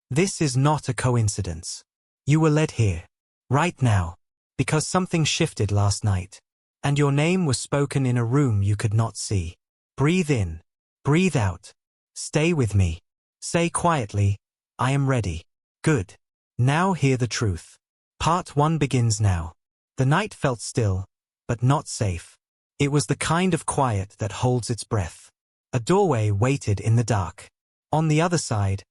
This is not a coincidence. You were led here. Right now. Because something shifted last night. And your name was spoken in a room you could not see. Breathe in. Breathe out. Stay with me. Say quietly, I am ready. Good. Now hear the truth. Part 1 begins now. The night felt still, but not safe. It was the kind of quiet that holds its breath. A doorway waited in the dark. On the other side,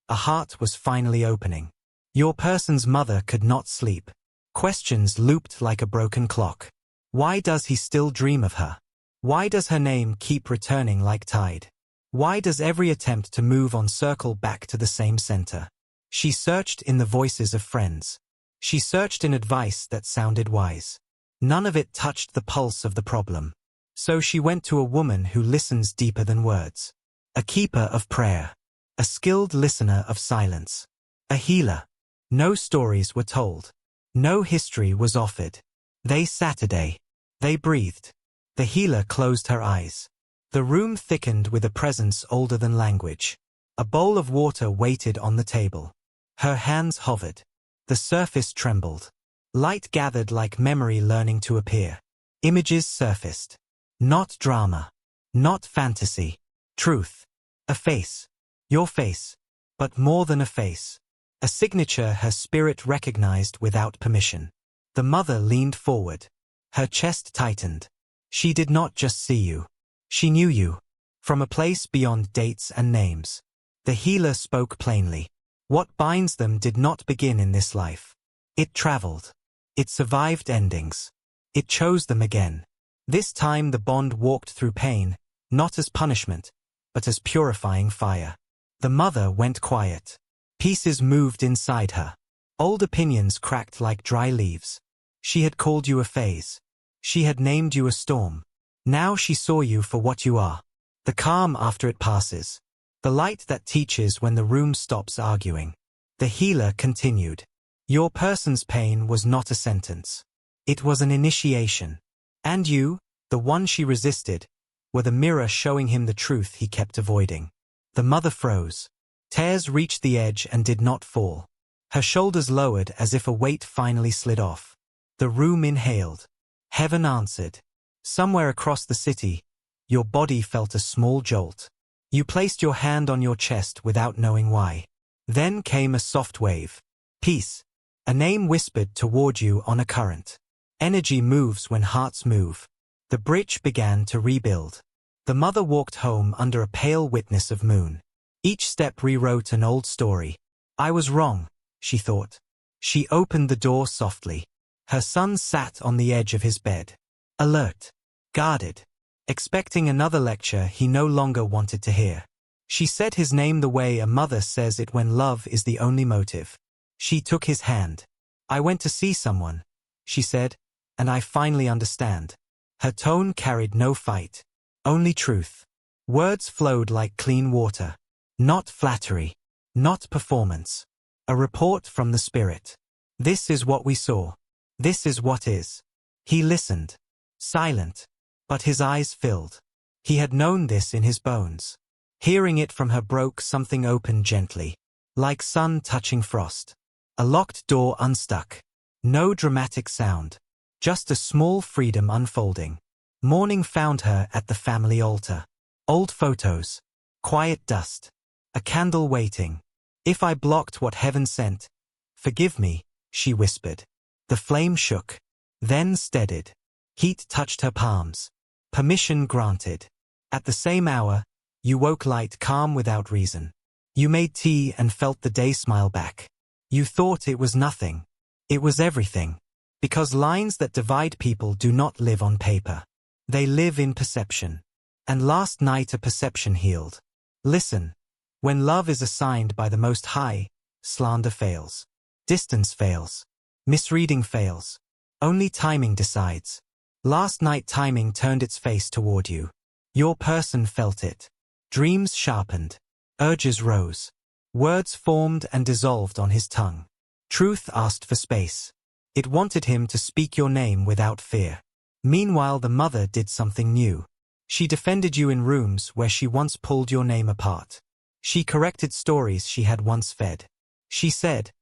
a heart was finally opening. Your person's mother could not sleep. Questions looped like a broken clock. Why does he still dream of her? Why does her name keep returning like tide? Why does every attempt to move on circle back to the same center? She searched in the voices of friends. She searched in advice that sounded wise. None of it touched the pulse of the problem. So she went to a woman who listens deeper than words. A keeper of prayer. A skilled listener of silence. A healer. No stories were told. No history was offered. They Saturday. They breathed. The healer closed her eyes. The room thickened with a presence older than language. A bowl of water waited on the table. Her hands hovered. The surface trembled. Light gathered like memory learning to appear. Images surfaced. Not drama. Not fantasy. Truth. A face. Your face. But more than a face. A signature her spirit recognized without permission. The mother leaned forward. Her chest tightened. She did not just see you. She knew you. From a place beyond dates and names. The healer spoke plainly. What binds them did not begin in this life. It traveled. It survived endings. It chose them again. This time the bond walked through pain, not as punishment, but as purifying fire. The mother went quiet. Pieces moved inside her. Old opinions cracked like dry leaves. She had called you a phase. She had named you a storm. Now she saw you for what you are. The calm after it passes. The light that teaches when the room stops arguing. The healer continued. Your person's pain was not a sentence. It was an initiation. And you, the one she resisted, were the mirror showing him the truth he kept avoiding. The mother froze. Tears reached the edge and did not fall. Her shoulders lowered as if a weight finally slid off. The room inhaled. Heaven answered. Somewhere across the city, your body felt a small jolt. You placed your hand on your chest without knowing why. Then came a soft wave. Peace. A name whispered toward you on a current. Energy moves when hearts move. The bridge began to rebuild. The mother walked home under a pale witness of moon. Each step rewrote an old story. I was wrong, she thought. She opened the door softly. Her son sat on the edge of his bed. Alert. Guarded. Expecting another lecture he no longer wanted to hear. She said his name the way a mother says it when love is the only motive. She took his hand. I went to see someone, she said, and I finally understand. Her tone carried no fight. Only truth. Words flowed like clean water. Not flattery. Not performance. A report from the spirit. This is what we saw. This is what is. He listened. Silent. But his eyes filled. He had known this in his bones. Hearing it from her broke something open gently. Like sun touching frost. A locked door unstuck. No dramatic sound. Just a small freedom unfolding. Morning found her at the family altar. Old photos. Quiet dust. A candle waiting. If I blocked what heaven sent, forgive me, she whispered. The flame shook. Then steadied. Heat touched her palms. Permission granted. At the same hour, you woke light calm without reason. You made tea and felt the day smile back. You thought it was nothing. It was everything. Because lines that divide people do not live on paper. They live in perception. And last night a perception healed. Listen. When love is assigned by the Most High, slander fails. Distance fails. Misreading fails. Only timing decides. Last night timing turned its face toward you. Your person felt it. Dreams sharpened. Urges rose. Words formed and dissolved on his tongue. Truth asked for space. It wanted him to speak your name without fear. Meanwhile the mother did something new. She defended you in rooms where she once pulled your name apart. She corrected stories she had once fed. She said,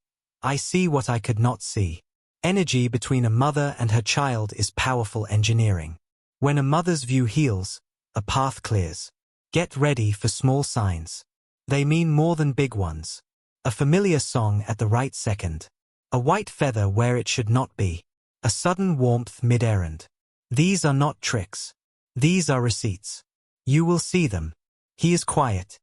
I see what I could not see. Energy between a mother and her child is powerful engineering. When a mother's view heals, a path clears. Get ready for small signs. They mean more than big ones. A familiar song at the right second. A white feather where it should not be. A sudden warmth mid-errand. These are not tricks. These are receipts. You will see them. He is quiet.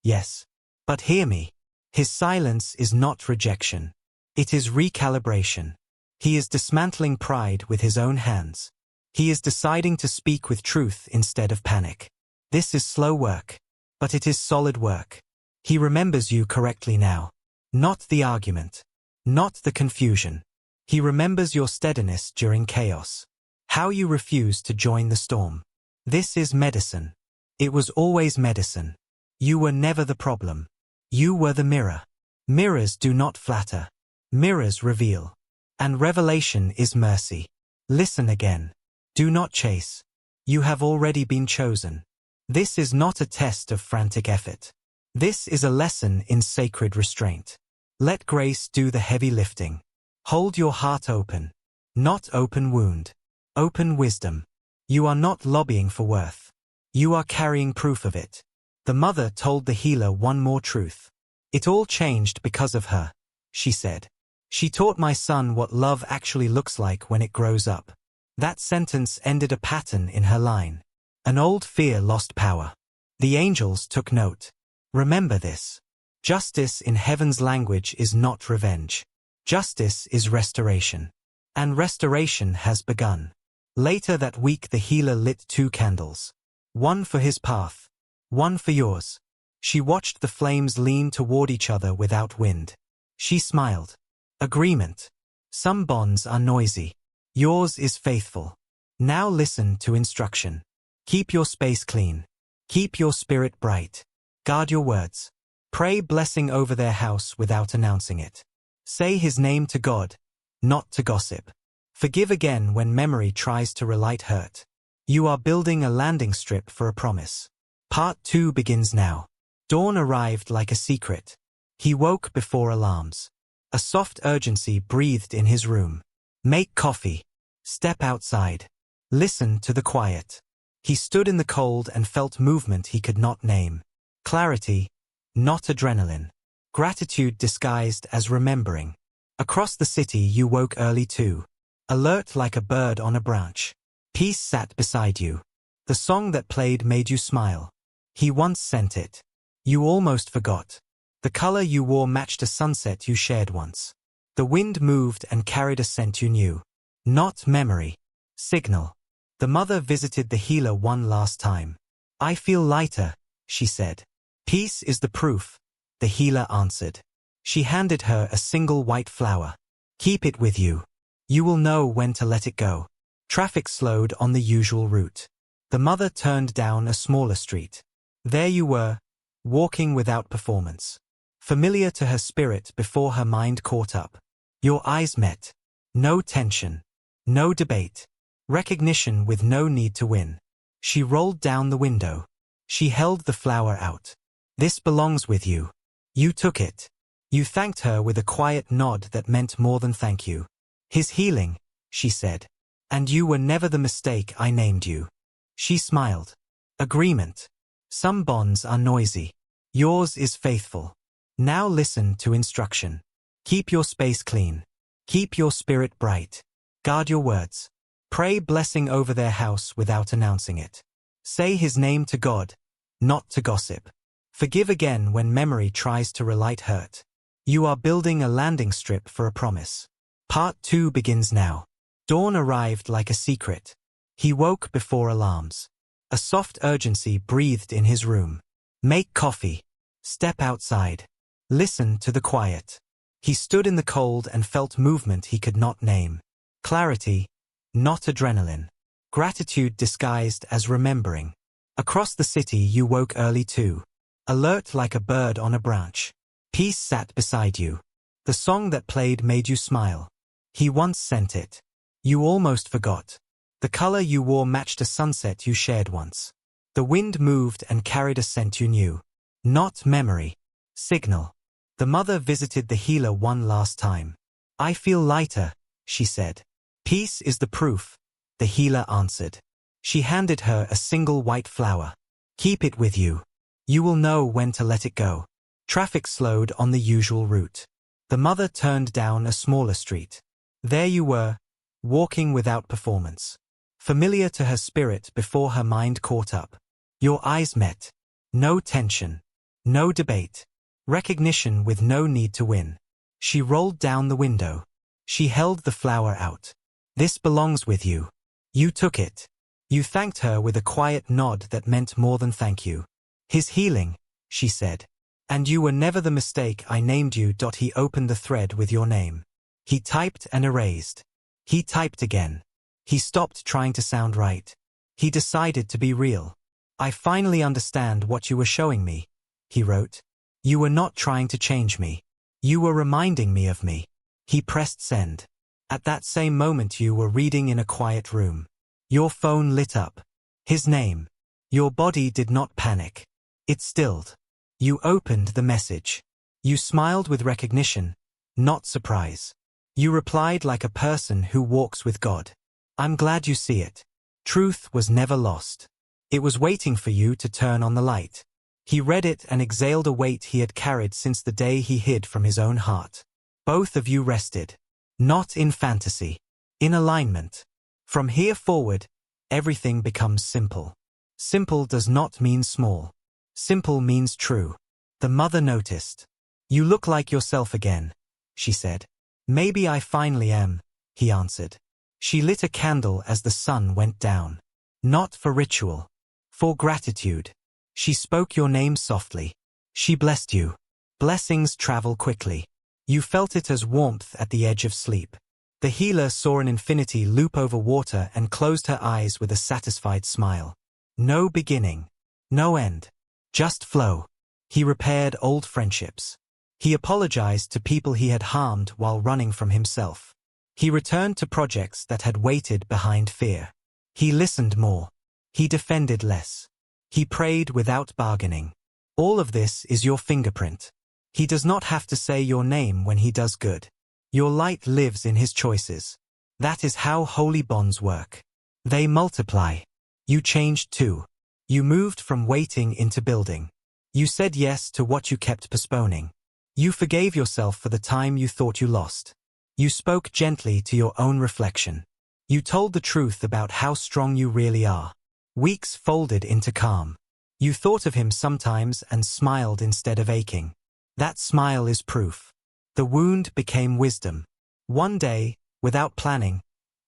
Yes. But hear me. His silence is not rejection. It is recalibration. He is dismantling pride with his own hands. He is deciding to speak with truth instead of panic. This is slow work, but it is solid work. He remembers you correctly now. Not the argument. Not the confusion. He remembers your steadiness during chaos. How you refused to join the storm. This is medicine. It was always medicine. You were never the problem. You were the mirror. Mirrors do not flatter. Mirrors reveal. And revelation is mercy. Listen again. Do not chase. You have already been chosen. This is not a test of frantic effort. This is a lesson in sacred restraint. Let grace do the heavy lifting. Hold your heart open. Not open wound. Open wisdom. You are not lobbying for worth. You are carrying proof of it. The mother told the healer one more truth. It all changed because of her, she said. She taught my son what love actually looks like when it grows up. That sentence ended a pattern in her line. An old fear lost power. The angels took note. Remember this. Justice in heaven's language is not revenge. Justice is restoration. And restoration has begun. Later that week the healer lit 2 candles. One for his path. One for yours. She watched the flames lean toward each other without wind. She smiled. Agreement. Some bonds are noisy. Yours is faithful. Now listen to instruction. Keep your space clean. Keep your spirit bright. Guard your words. Pray blessing over their house without announcing it. Say his name to God, not to gossip. Forgive again when memory tries to relight hurt. You are building a landing strip for a promise. Part 2 begins now. Dawn arrived like a secret. He woke before alarms. A soft urgency breathed in his room. Make coffee. Step outside. Listen to the quiet. He stood in the cold and felt movement he could not name. Clarity, not adrenaline. Gratitude disguised as remembering. Across the city you woke early too. Alert like a bird on a branch. Peace sat beside you. The song that played made you smile. He once sent it. You almost forgot. The color you wore matched a sunset you shared once. The wind moved and carried a scent you knew. Not memory. Signal. The mother visited the healer one last time. I feel lighter, she said. Peace is the proof, the healer answered. She handed her a single white flower. Keep it with you. You will know when to let it go. Traffic slowed on the usual route. The mother turned down a smaller street. There you were, walking without performance. Familiar to her spirit before her mind caught up. Your eyes met. No tension. No debate. Recognition with no need to win. She rolled down the window. She held the flower out. This belongs with you. You took it. You thanked her with a quiet nod that meant more than thank you. His healing, she said. And you were never the mistake I named you. She smiled. Agreement. Some bonds are noisy. Yours is faithful. Now listen to instruction. Keep your space clean. Keep your spirit bright. Guard your words. Pray blessing over their house without announcing it. Say his name to God, not to gossip. Forgive again when memory tries to relight hurt. You are building a landing strip for a promise. Part 2 begins now. Dawn arrived like a secret. He woke before alarms. A soft urgency breathed in his room. Make coffee. Step outside. Listen to the quiet. He stood in the cold and felt movement he could not name. Clarity, not adrenaline. Gratitude disguised as remembering. Across the city you woke early too. Alert like a bird on a branch. Peace sat beside you. The song that played made you smile. He once sent it. You almost forgot. The color you wore matched a sunset you shared once. The wind moved and carried a scent you knew. Not memory. Signal. The mother visited the healer one last time. "I feel lighter," she said. "Peace is the proof," the healer answered. She handed her a single white flower. "Keep it with you. You will know when to let it go." Traffic slowed on the usual route. The mother turned down a smaller street. There you were, walking without performance. Familiar to her spirit before her mind caught up. Your eyes met. No tension. No debate. Recognition with no need to win. She rolled down the window. She held the flower out. "This belongs with you." You took it. You thanked her with a quiet nod that meant more than thank you. "His healing," she said. "And you were never the mistake I named you." He opened the thread with your name. He typed and erased. He typed again. He stopped trying to sound right. He decided to be real. "I finally understand what you were showing me," he wrote. "You were not trying to change me. You were reminding me of me." He pressed send. At that same moment you were reading in a quiet room. Your phone lit up. His name. Your body did not panic. It stilled. You opened the message. You smiled with recognition, not surprise. You replied like a person who walks with God. "I'm glad you see it. Truth was never lost. It was waiting for you to turn on the light." He read it and exhaled a weight he had carried since the day he hid from his own heart. Both of you rested. Not in fantasy. In alignment. From here forward, everything becomes simple. Simple does not mean small. Simple means true. The mother noticed. "You look like yourself again," she said. "Maybe I finally am," he answered. She lit a candle as the sun went down. Not for ritual. For gratitude. She spoke your name softly. She blessed you. Blessings travel quickly. You felt it as warmth at the edge of sleep. The healer saw an infinity loop over water and closed her eyes with a satisfied smile. No beginning. No end. Just flow. He repaired old friendships. He apologized to people he had harmed while running from himself. He returned to projects that had waited behind fear. He listened more. He defended less. He prayed without bargaining. All of this is your fingerprint. He does not have to say your name when he does good. Your light lives in his choices. That is how holy bonds work. They multiply. You changed too. You moved from waiting into building. You said yes to what you kept postponing. You forgave yourself for the time you thought you lost. You spoke gently to your own reflection. You told the truth about how strong you really are. Weeks folded into calm. You thought of him sometimes and smiled instead of aching. That smile is proof. The wound became wisdom. One day, without planning,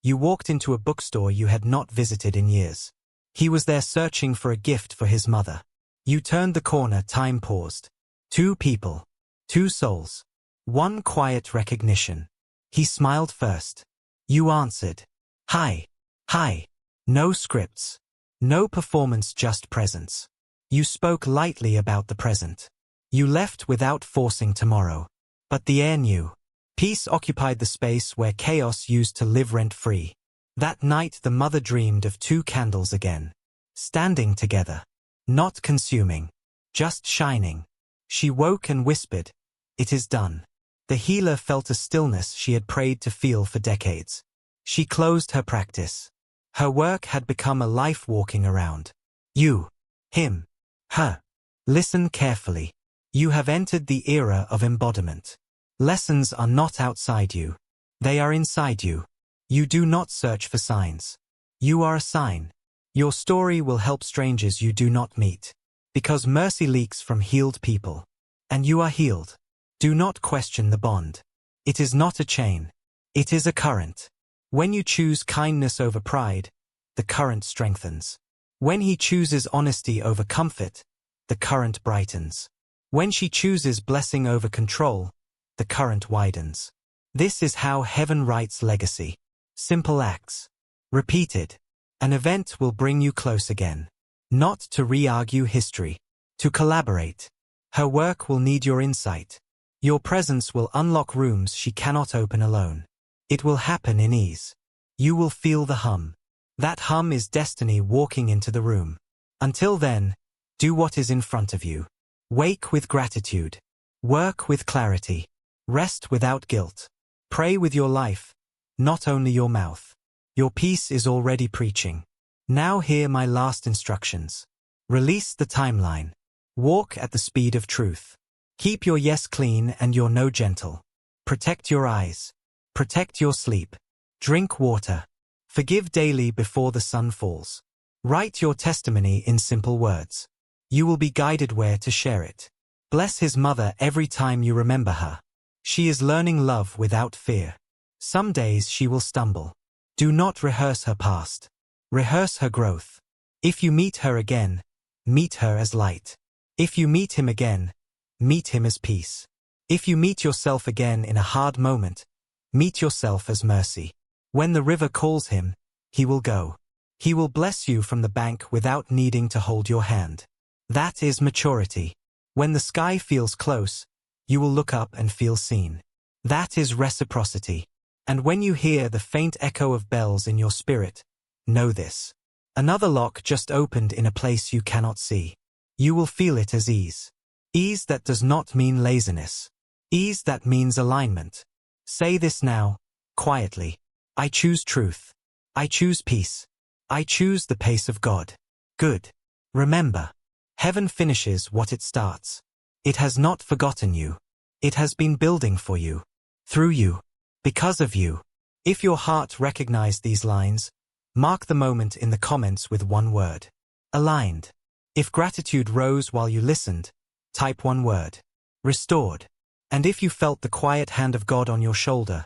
you walked into a bookstore you had not visited in years. He was there searching for a gift for his mother. You turned the corner, time paused. Two people. Two souls. One quiet recognition. He smiled first. You answered. Hi. Hi. No scripts. No performance, just presence. You spoke lightly about the present. You left without forcing tomorrow. But the air knew. Peace occupied the space where chaos used to live rent-free. That night the mother dreamed of two candles again. Standing together. Not consuming. Just shining. She woke and whispered, "It is done." The healer felt a stillness she had prayed to feel for decades. She closed her practice. Her work had become a life walking around. You. Him. Her. Listen carefully. You have entered the era of embodiment. Lessons are not outside you. They are inside you. You do not search for signs. You are a sign. Your story will help strangers you do not meet. Because mercy leaks from healed people. And you are healed. Do not question the bond. It is not a chain. It is a current. When you choose kindness over pride, the current strengthens. When he chooses honesty over comfort, the current brightens. When she chooses blessing over control, the current widens. This is how heaven writes legacy. Simple acts. Repeated. An event will bring you close again. Not to re-argue history. To collaborate. Her work will need your insight. Your presence will unlock rooms she cannot open alone. It will happen in ease. You will feel the hum. That hum is destiny walking into the room. Until then, do what is in front of you. Wake with gratitude. Work with clarity. Rest without guilt. Pray with your life, not only your mouth. Your peace is already preaching. Now hear my last instructions. Release the timeline. Walk at the speed of truth. Keep your yes clean and your no gentle. Protect your eyes. Protect your sleep. Drink water. Forgive daily before the sun falls. Write your testimony in simple words. You will be guided where to share it. Bless his mother every time you remember her. She is learning love without fear. Some days she will stumble. Do not rehearse her past. Rehearse her growth. If you meet her again, meet her as light. If you meet him again, meet him as peace. If you meet yourself again in a hard moment, meet yourself as mercy. When the river calls him, he will go. He will bless you from the bank without needing to hold your hand. That is maturity. When the sky feels close, you will look up and feel seen. That is reciprocity. And when you hear the faint echo of bells in your spirit, know this. Another lock just opened in a place you cannot see. You will feel it as ease. Ease that does not mean laziness. Ease that means alignment. Say this now, quietly. I choose truth. I choose peace. I choose the pace of God. Good. Remember, heaven finishes what it starts. It has not forgotten you. It has been building for you. Through you. Because of you. If your heart recognized these lines, mark the moment in the comments with one word. Aligned. If gratitude rose while you listened, type one word. Restored. And if you felt the quiet hand of God on your shoulder,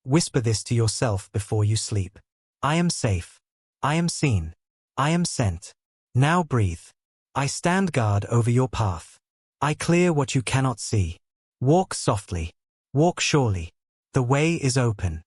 whisper this to yourself before you sleep. I am safe. I am seen. I am sent. Now breathe. I stand guard over your path. I clear what you cannot see. Walk softly. Walk surely. The way is open.